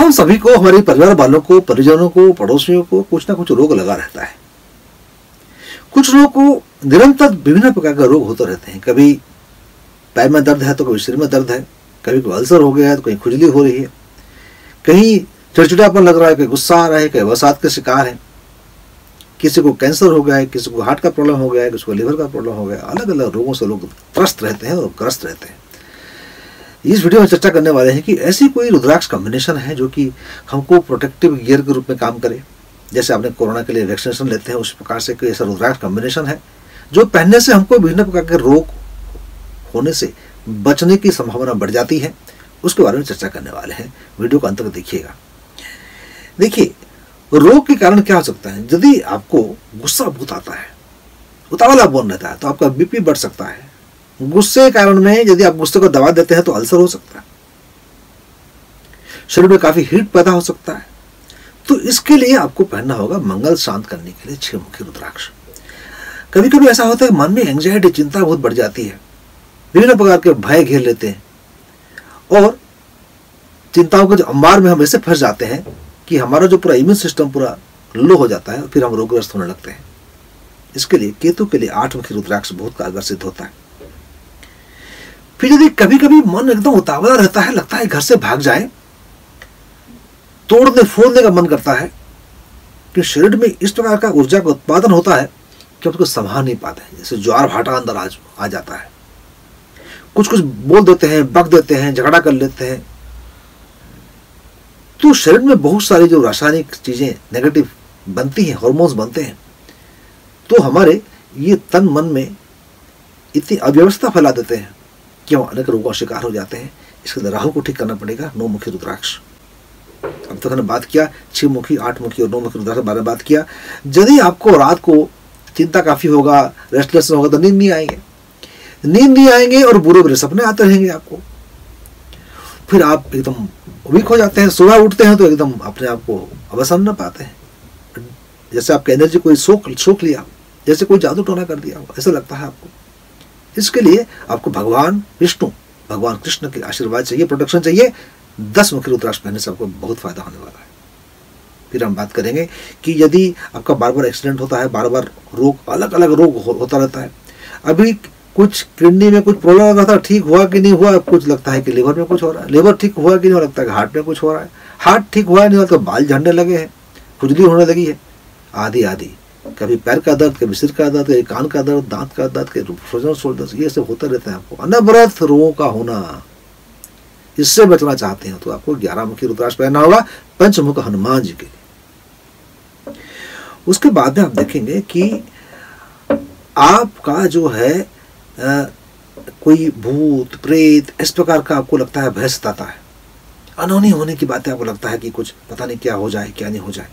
हम सभी को, हमारे परिवार वालों को, परिजनों को, पड़ोसियों को कुछ ना कुछ रोग लगा रहता है। कुछ लोगों को निरंतर विभिन्न प्रकार के रोग होते रहते हैं। कभी पैर में दर्द है तो कभी सिर में दर्द है, कभी कोई अल्सर हो गया है तो कहीं खुजली हो रही है, कहीं चिड़चिड़ापन लग रहा है, कहीं गुस्सा आ रहा है, कहीं अवसाद के शिकार है, किसी को कैंसर हो गया है, किसी को हार्ट का प्रॉब्लम हो गया है, किसी को लिवर का प्रॉब्लम हो गया। अलग अलग रोगों से लोग त्रस्त रहते हैं और ग्रस्त रहते हैं। इस वीडियो में चर्चा करने वाले हैं कि ऐसी कोई रुद्राक्ष कॉम्बिनेशन है जो कि हमको प्रोटेक्टिव गियर के रूप में काम करे। जैसे आपने कोरोना के लिए वैक्सीनेशन लेते हैं, उस प्रकार से कोई ऐसा रुद्राक्ष कॉम्बिनेशन है जो पहनने से हमको विभिन्न प्रकार के रोग होने से बचने की संभावना बढ़ जाती है। उसके बारे में चर्चा करने वाले हैं। वीडियो को अंत तक देखिएगा। देखिए, रोग के कारण क्या हो सकता है। यदि आपको गुस्सा बहुत आता है, उतावला बोल रहता है, तो आपका बीपी बढ़ सकता है। गुस्से के कारण में यदि आप गुस्से को दबा देते हैं तो अल्सर हो सकता है। शरीर में काफी हीट पैदा हो सकता है। तो इसके लिए आपको पहनना होगा मंगल शांत करने के लिए 6 मुखी रुद्राक्ष। कभी कभी ऐसा होता है मन में एंग्जाइटी, चिंता बहुत बढ़ जाती है, विभिन्न प्रकार के भय घेर लेते हैं और चिंताओं के जो अंबार में हम ऐसे फंस जाते हैं कि हमारा जो पूरा इम्यून सिस्टम पूरा लो हो जाता है, फिर हम रोगग्रस्त होने लगते हैं। इसके लिए केतु के लिए 8 मुखी रुद्राक्ष बहुत कारगर सिद्ध होता है। फिर यदि कभी कभी मन एकदम उतावला रहता है, लगता है घर से भाग जाए, तोड़ने फोड़ने का मन करता है, कि शरीर में इस प्रकार का ऊर्जा का उत्पादन होता है कि उसको संभाल नहीं पाते हैं। जैसे ज्वार भाटा अंदर आ जाता है, कुछ कुछ बोल देते हैं, बक देते हैं, झगड़ा कर लेते हैं। तो शरीर में बहुत सारी जो रासायनिक चीजें नेगेटिव बनती हैं, हार्मोन्स बनते हैं, तो हमारे ये तन मन में इतनी अव्यवस्था फैला देते हैं कि हम अनेक रोगों का शिकार हो जाते हैं। इसके लिए राहु को ठीक करना पड़ेगा। 9 मुखी रुद्राक्ष। अब तक हमने बात किया 6 मुखी, 8 मुखी और 9 मुखी रुद्राक्ष के बारे में बात किया। यदि आपको रात को चिंता काफी होगा, रेस्टलेस होगा, तो नींद नहीं आएंगे और बुरे बुरे सपने आते रहेंगे आपको। फिर आप एकदम वीक हो जाते हैं। सुबह उठते हैं तो एकदम अपने आप को अवसान न पाते हैं, जैसे आपकी एनर्जी कोई सोख लिया, जैसे कोई जादू टोना कर दिया हो, ऐसा लगता है आपको। इसके लिए आपको भगवान विष्णु, भगवान कृष्ण के आशीर्वाद चाहिए, प्रोटेक्शन चाहिए। 10 मुखी रुद्राक्ष पहनने से आपको बहुत फायदा होने वाला है। फिर हम बात करेंगे कि यदि आपका बार बार एक्सीडेंट होता है, बार बार रोग, अलग अलग रोग होता रहता है, अभी कुछ किडनी में कुछ प्रॉब्लम लगा था, ठीक हुआ कि नहीं हुआ, कुछ लगता है कि लिवर में कुछ हो रहा है, लिवर ठीक हुआ कि नहीं, लगता है कि हार्ट में कुछ हो रहा है, हार्ट ठीक हुआ नहीं हुआ तो बाल झड़ने लगे हैं, खुजली होने लगी है, आदि आदि। कभी पैर का दर्द, कभी सिर का दर्द, कभी कान का दर्द, दांत का दर्द, कभी फ्रोजन शोल्डर, ये सब होता रहता है आपको। अनवरत रोगों का होना, इससे बचना चाहते हैं तो आपको 11 मुखी रुद्राक्ष पहनना होगा पंचमुख हनुमान जी के लिए। उसके बाद में आप देखेंगे कि आपका जो है कोई भूत प्रेत इस प्रकार का आपको लगता है भय सताता है, अनहोनी होने की बातें आपको लगता है कि कुछ पता नहीं क्या हो जाए, क्या नहीं हो जाए,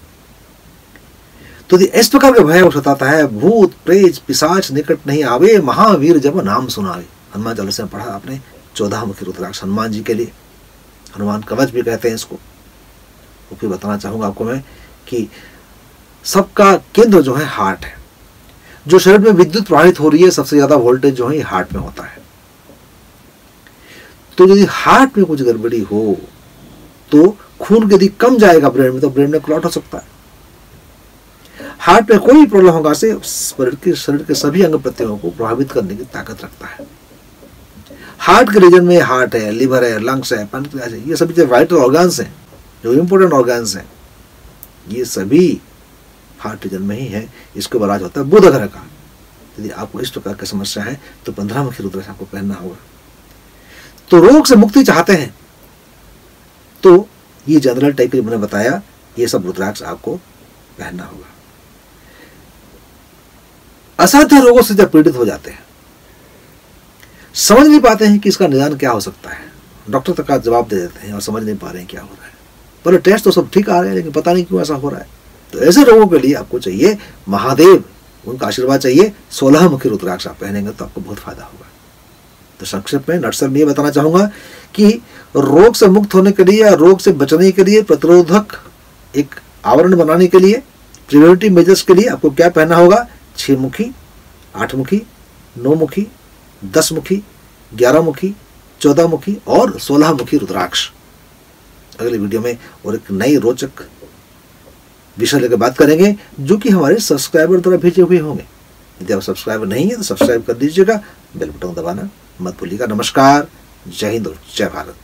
तो इस प्रकार का भय सताता है। भूत प्रेत पिशाच निकट नहीं आवे, महावीर जब नाम सुनावे। हनुमान चालीसा में पढ़ा आपने 14 मुखी रुद्राक्ष हनुमान जी के लिए, हनुमान कवच भी कहते हैं इसको। तो फिर बताना चाहूंगा आपको मैं कि सबका केंद्र जो है हार्ट है। जो शरीर में विद्युत प्रवाहित हो रही है, सबसे ज्यादा वोल्टेज जो है हार्ट में होता है। तो यदि हार्ट में कुछ गड़बड़ी हो तो खून यदि कम जाएगा ब्रेन में, तो ब्रेन में क्लॉट हो सकता है। हार्ट में कोई प्रॉब्लम होगा से शरीर के सभी अंग प्रत्यंगों को प्रभावित करने की ताकत रखता है। हार्ट के रीजन में हार्ट है, लिवर है, लंग्स है, पैनक्रियाज है, ये सभी जो वाइटल ऑर्गन्स हैं, जो इंपोर्टेंट ऑर्गन्स हैं, ये सभी हार्ट रीजन में ही है। इसको इलाज होता है बुध ग्रह का। यदि आपको इस प्रकार की समस्या है तो 15 मुखी रुद्राक्ष आपको पहनना होगा। तो रोग से मुक्ति चाहते हैं तो ये जनरल टाइप के मैंने बताया, ये सब रुद्राक्ष आपको पहनना होगा। असाध्य रोगों से जब पीड़ित हो जाते हैं, समझ नहीं पाते हैं कि इसका निदान क्या हो सकता है, डॉक्टर तक का जवाब दे देते हैं और समझ नहीं पा रहे हैं क्या हो रहा है। बोले टेस्ट तो सब ठीक आ रहे हैं लेकिन पता नहीं क्यों ऐसा हो रहा है। तो ऐसे रोगों के लिए आपको चाहिए महादेव, उनका आशीर्वाद चाहिए। 16 मुखी रुद्राक्ष आप पहनेंगे तो आपको बहुत फायदा होगा। तो संक्षेप में नटसर में ये बताना चाहूंगा कि रोग से मुक्त होने के लिए या रोग से बचने के लिए, प्रतिरोधक एक आवरण बनाने के लिए, प्रिवेंटिव मेजर्स के लिए आपको क्या पहनना होगा? 6 मुखी, 8 मुखी, 9 मुखी, 10 मुखी, 11 मुखी, 14 मुखी और 16 मुखी रुद्राक्ष। अगले वीडियो में और एक नई रोचक विषय लेकर बात करेंगे जो कि हमारे सब्सक्राइबर द्वारा भेजे हुए होंगे। यदि आप सब्सक्राइबर नहीं है तो सब्सक्राइब कर दीजिएगा, बेल बटन दबाना मत भूलिएगा। नमस्कार, जय हिंद और जय भारत।